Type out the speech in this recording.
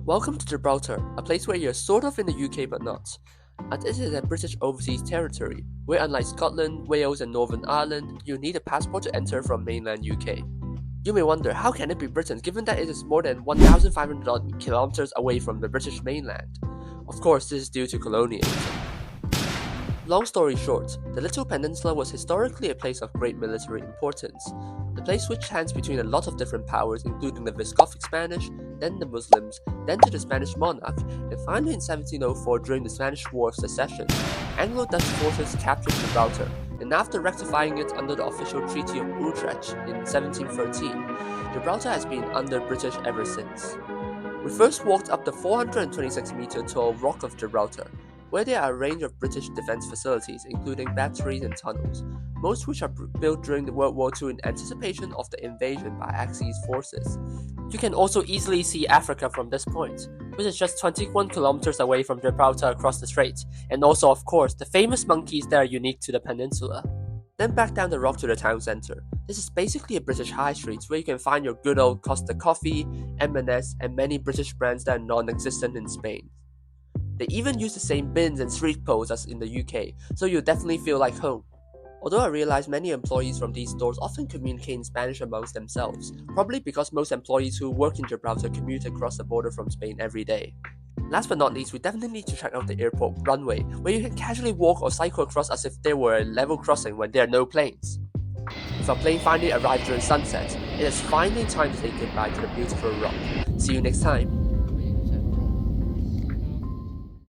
Welcome to Gibraltar, a place where you're sort of in the UK but not. And it is a British overseas territory, where unlike Scotland, Wales and Northern Ireland, you need a passport to enter from mainland UK. You may wonder, how can it be Britain given that it is more than 1,500 kilometers away from the British mainland? Of course, this is due to colonialism. Long story short, the Little Peninsula was historically a place of great military importance. The place switched hands between a lot of different powers, including the Visigothic Spanish, then the Muslims, then to the Spanish monarch, and finally in 1704 during the Spanish War of Secession, Anglo-Dutch forces captured Gibraltar, and after rectifying it under the official Treaty of Utrecht in 1713, Gibraltar has been under British ever since. We first walked up the 426-meter tall Rock of Gibraltar, where there are a range of British defence facilities, including batteries and tunnels, most which are built during the World War II in anticipation of the invasion by Axis forces. You can also easily see Africa from this point, which is just 21 kilometers away from Gibraltar across the strait, and also, of course, the famous monkeys that are unique to the peninsula. Then back down the rock to the town centre. This is basically a British high street where you can find your good old Costa coffee, M&S, and many British brands that are non-existent in Spain. They even use the same bins and street poles as in the UK, so you'll definitely feel like home. Although I realize many employees from these stores often communicate in Spanish amongst themselves, probably because most employees who work in Gibraltar commute across the border from Spain every day. Last but not least, we definitely need to check out the airport runway, where you can casually walk or cycle across as if there were a level crossing when there are no planes. If our plane finally arrives during sunset, it is finally time to say goodbye to the beautiful rock. See you next time.